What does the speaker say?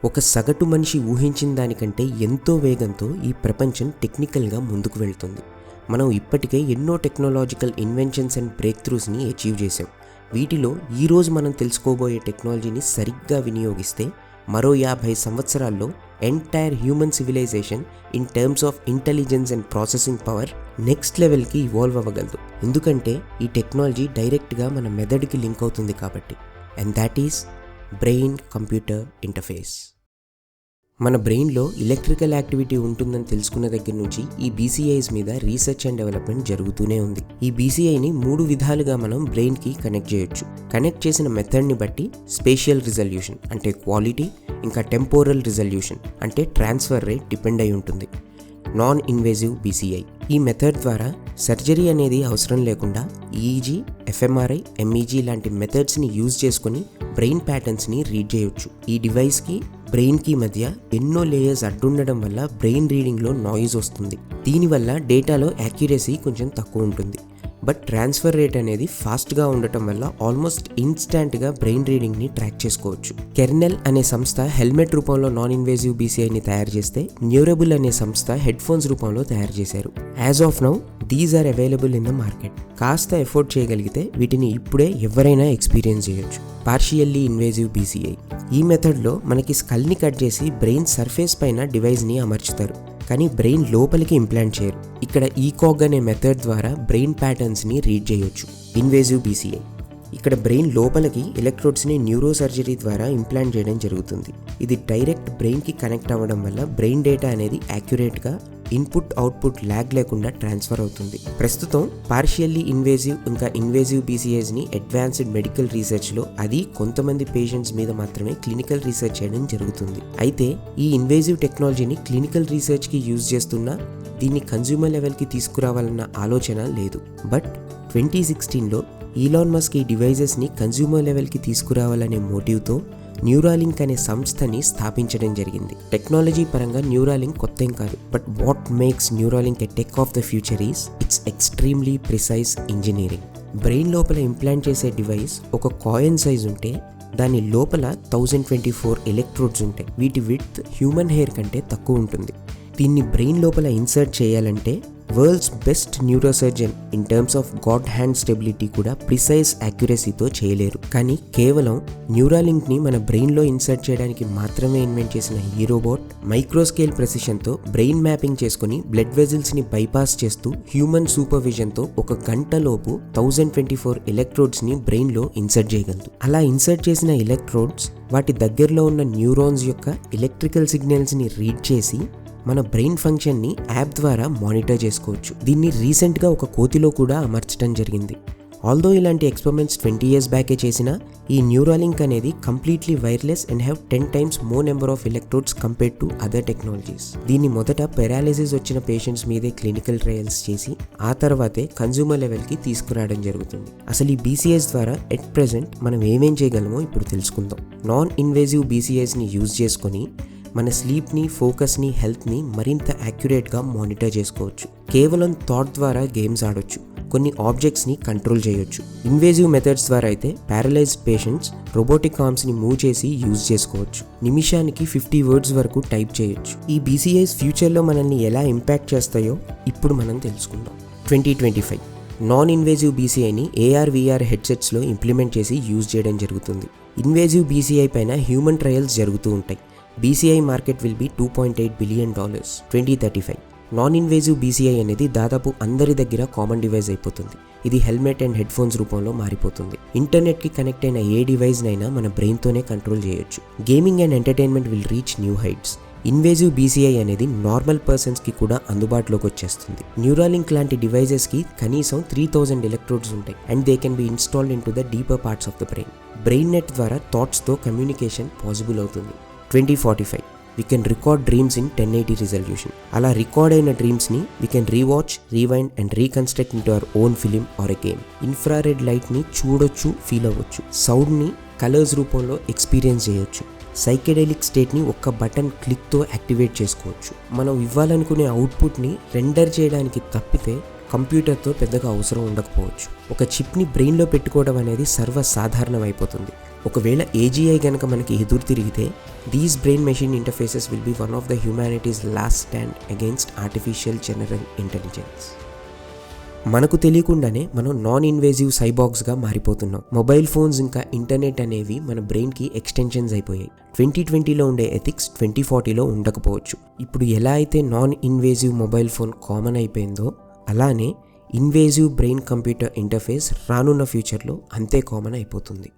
ఒక సగటు మనిషి ఊహించిన దానికంటే ఎంతో వేగంతో ఈ ప్రపంచం టెక్నికల్గా ముందుకు వెళ్తుంది. మనం ఇప్పటికే ఎన్నో టెక్నాలజికల్ ఇన్వెన్షన్స్ అండ్ బ్రేక్ త్రూస్ని అచీవ్ చేసాం. వీటిలో ఈరోజు మనం తెలుసుకోబోయే టెక్నాలజీని సరిగ్గా వినియోగిస్తే మరో 50 సంవత్సరాల్లో entire human civilisation in terms of intelligence and processing power next లెవెల్కి ఇవాల్వ్ అవ్వగలదు. ఎందుకంటే ఈ టెక్నాలజీ డైరెక్ట్గా మన మెదడుకి లింక్ అవుతుంది కాబట్టి. And that is brain computer interface. మన బ్రెయిన్లో ఎలక్ట్రికల్ యాక్టివిటీ ఉంటుందని తెలుసుకున్న దగ్గర నుంచి ఈ బీసీఐస్ మీద రీసెర్చ్ అండ్ డెవలప్మెంట్ జరుగుతూనే ఉంది. ఈ బీసీఐని 3 విధాలుగా మనం బ్రెయిన్కి కనెక్ట్ చేయొచ్చు. కనెక్ట్ చేసిన మెథడ్ని బట్టి స్పేషియల్ రిజల్యూషన్ అంటే క్వాలిటీ, ఇంకా టెంపోరల్ రిజల్యూషన్ అంటే ట్రాన్స్ఫర్ రేట్ డిపెండ్ అయి ఉంటుంది. నాన్ ఇన్వేజివ్ బీసీఐ ఈ మెథడ్ ద్వారా సర్జరీ అనేది అవసరం లేకుండా ఈఈజీ, ఎఫ్ఎంఆర్ఐ, ఎంఈజీ లాంటి మెథడ్స్ని యూజ్ చేసుకుని బ్రెయిన్ ప్యాటర్న్స్ని రీడ్ చేయొచ్చు. ఈ డివైస్కి బ్రెయిన్కి మధ్య ఎన్నో లేయర్స్ అడ్డుండడం వల్ల బ్రెయిన్ రీడింగ్లో నాయిస్ వస్తుంది. దీనివల్ల డేటాలో యాక్యురసీ కొంచెం తక్కువ ఉంటుంది. బట్ ట్రాన్స్ఫర్ రేట్ అనేది ఫాస్ట్గా ఉండటం వల్ల ఆల్మోస్ట్ ఇన్స్టాంట్గా బ్రెయిన్ రీడింగ్ని ట్రాక్ చేసుకోవచ్చు. కెర్నెల్ అనే సంస్థ హెల్మెట్ రూపంలో నాన్ ఇన్వేజివ్ బీసీఐని తయారు చేస్తే, న్యూరబుల్ అనే సంస్థ హెడ్ ఫోన్స్ రూపంలో తయారు చేశారు. As of now these are available in the market. కాస్త ఎఫోర్డ్ చేయగలిగితే వీటిని ఇప్పుడే ఎవరైనా ఎక్స్పీరియన్స్ చేయొచ్చు. పార్షియల్లీ ఇన్వేజివ్ బీసీఐ ఈ మెథడ్లో మనకి స్కల్ని కట్ చేసి బ్రెయిన్ సర్ఫేస్ పైన డివైస్ని అమర్చుతారు, కానీ బ్రెయిన్ లోపలికి ఇంప్లాంట్ చేయరు. ఇక్కడ ఈకాగ్ అనే మెథడ్ ద్వారా బ్రెయిన్ ప్యాటర్న్స్ని రీడ్ చేయొచ్చు. ఇన్వేజివ్ బీసీఐ ఇక్కడ బ్రెయిన్ లోపలికి ఎలక్ట్రోడ్స్ని న్యూరో సర్జరీ ద్వారా ఇంప్లాంట్ చేయడం జరుగుతుంది. ఇది డైరెక్ట్ బ్రెయిన్కి కనెక్ట్ అవ్వడం వల్ల బ్రెయిన్ డేటా అనేది యాక్యురేట్గా ఇన్పుట్ అవుట్పుట్ ల్యాగ్ లేకుండా ట్రాన్స్ఫర్ అవుతుంది. ప్రస్తుతం పార్షియల్లీ ఇన్వేజివ్ ఇంకా ఇన్వేజివ్ బీసీఐస్ని అడ్వాన్స్డ్ మెడికల్ రీసెర్చ్లో, అది కొంతమంది పేషెంట్స్ మీద మాత్రమే క్లినికల్ రీసెర్చ్ చేయడం జరుగుతుంది. అయితే ఈ ఇన్వేజివ్ టెక్నాలజీని క్లినికల్ రీసెర్చ్కి యూజ్ చేస్తున్నా దీన్ని కన్జ్యూమర్ లెవెల్కి తీసుకురావాలన్న ఆలోచన లేదు. బట్ 2016లో ఈలాన్ మస్క్ ఈ డివైజెస్ని కన్జ్యూమర్ లెవెల్కి తీసుకురావాలనే మోటివ్తో న్యూరాలింక్ అనే సంస్థని స్థాపించడం జరిగింది. టెక్నాలజీ పరంగా న్యూరాలింక్ కొత్త ఏం కాదు. But what makes Neuralink a tech of the future is it's extremely precise engineering. Brain లోపల ఇంప్లాంట్ చేసే డివైస్ ఒక కాయిన్ సైజ్ ఉంటే దాని లోపల 1024 ఎలక్ట్రోడ్స్ ఉంటాయి. వీటి విడ్త్ హ్యూమన్ హెయిర్ కంటే తక్కువ ఉంటుంది. దీన్ని బ్రెయిన్ లోపల ఇన్సర్ట్ చేయాలంటే world's best neurosurgeon in terms of God hand stability కూడా ప్రిసైజ్ యాక్యురసీతో చేయలేరు. కానీ కేవలం న్యూరాలింక్ని మన బ్రెయిన్లో ఇన్సర్ట్ చేయడానికి మాత్రమే ఇన్వెంట్ చేసిన ఈ రోబోట్ మైక్రోస్కేల్ ప్రెసిషన్తో బ్రెయిన్ మ్యాపింగ్ చేసుకుని బ్లడ్ వెజిల్స్ని బైపాస్ చేస్తూ హ్యూమన్ సూపర్విజన్తో 1 గంటలోపు 1024 ఎలక్ట్రోడ్స్ని బ్రెయిన్లో ఇన్సర్ట్ చేయగలదు. అలా ఇన్సర్ట్ చేసిన ఎలక్ట్రోడ్స్ వాటి దగ్గరలో ఉన్న న్యూరాన్స్ యొక్క ఎలక్ట్రికల్ సిగ్నల్స్ని రీడ్ చేసి మన బ్రెయిన్ ఫంక్షన్ని యాప్ ద్వారా మానిటర్ చేసుకోవచ్చు. దీన్ని రీసెంట్గా ఒక కోతిలో కూడా అమర్చడం జరిగింది. ఆల్దో ఇలాంటి ఎక్స్పెరిమెంట్స్ 20 years బ్యాకే చేసిన ఈ న్యూరాలింక్ అనేది completely wireless and have 10 times more number of electrodes compared to other technologies. దీన్ని మొదట పెరాలిసిస్ వచ్చిన పేషెంట్స్ మీదే క్లినికల్ ట్రయల్స్ చేసి ఆ తర్వాతే కన్జ్యూమర్ లెవెల్కి తీసుకురావడం జరుగుతుంది. అసలు ఈ బీసీఐస్ ద్వారా ఎట్ ప్రెజెంట్ మనం ఏమేం చేయగలమో ఇప్పుడు తెలుసుకుందాం. నాన్ ఇన్వేజివ్ బీసీఐస్ని యూజ్ చేసుకొని మన స్లీప్ని, ఫోకస్ని, హెల్త్ని మరింత యాక్యురేట్గా మానిటర్ చేసుకోవచ్చు. కేవలం థాట్ ద్వారా గేమ్స్ ఆడొచ్చు, కొన్ని ఆబ్జెక్ట్స్ని కంట్రోల్ చేయొచ్చు. ఇన్వేజివ్ మెథడ్స్ ద్వారా అయితే ప్యారలైజ్డ్ పేషెంట్స్ రోబోటిక్ ఆర్మ్స్ని మూవ్ చేసి యూజ్ చేసుకోవచ్చు. నిమిషానికి 50 words వరకు టైప్ చేయొచ్చు. ఈ బీసీఐస్ ఫ్యూచర్లో మనల్ని ఎలా ఇంపాక్ట్ చేస్తాయో ఇప్పుడు మనం తెలుసుకుందాం. 2025 నాన్ ఇన్వేజివ్ బీసీఐని AR/VR హెడ్సెట్స్లో ఇంప్లిమెంట్ చేసి యూజ్ చేయడం జరుగుతుంది. ఇన్వేజివ్ బీసీఐ పైన హ్యూమన్ ట్రయల్స్ జరుగుతూ ఉంటాయి. BCI market will be $2.8 billion 2035. Non invasive BCI అనేది దాదాపు అందరి దగ్గర కామన్ డివైస్ అయిపోతుంది. ఇది హెల్మెట్ అండ్ హెడ్ ఫోన్స్ రూపంలో మారిపోతుంది. ఇంటర్నెట్కి కనెక్ట్ అయిన ఏ డివైస్నైనా మన బ్రెయిన్తోనే కంట్రోల్ చేయొచ్చు. Gaming and entertainment will reach new heights. Invasive BCI అనేది నార్మల్ పర్సన్స్కి కూడా అందుబాటులోకి వచ్చేస్తుంది. న్యూరాలింక్ లాంటి డివైజెస్కి కనీసం 3000 ఎలక్ట్రోడ్స్ ఉంటాయి and they can be installed in to the deeper parts of the brain. Brain net ద్వారా థాట్స్తో కమ్యూనికేషన్ పాసిబుల్ అవుతుంది. 2045 we can record dreams in 1080 resolution. అలా రికార్డ్ అయిన డ్రీమ్స్ని we can rewatch, rewind and reconstruct into our own film or a game. Infrared లైట్ని చూడొచ్చు, feel అవ్వచ్చు. సౌండ్ని colours రూపంలో experience చేయొచ్చు. సైకెడెలిక్ స్టేట్ని ఒక్క బటన్ క్లిక్తో యాక్టివేట్ చేసుకోవచ్చు. మనం ఇవ్వాలనుకునే అవుట్పుట్ని రెండర్ చేయడానికి తప్పితే కంప్యూటర్తో పెద్దగా అవసరం ఉండకపోవచ్చు. ఒక చిప్ని బ్రెయిన్లో పెట్టుకోవడం అనేది సర్వసాధారణం అయిపోతుంది. ఒకవేళ ఏజీఐ కనుక మనకి ఎదురు తిరిగితే These brain-machine interfaces will be one of the humanity's last stand against artificial general intelligence. మనకు తెలియకుండానే మనం నాన్ ఇన్వేజివ్ సైబాగ్స్గా మారిపోతున్నాం. మొబైల్ ఫోన్స్ ఇంకా ఇంటర్నెట్ అనేవి మన బ్రెయిన్కి ఎక్స్టెన్షన్స్ అయిపోయాయి. 2020లో ఉండే ఎథిక్స్ 2040లో ఉండకపోవచ్చు. ఇప్పుడు ఎలా అయితే non invasive mobile phone common అయిపోయిందో అలానే ఇన్వేజివ్ బ్రెయిన్ కంప్యూటర్ ఇంటర్ఫేస్ రానున్న ఫ్యూచర్లో అంతే కామన్ అయిపోతుంది.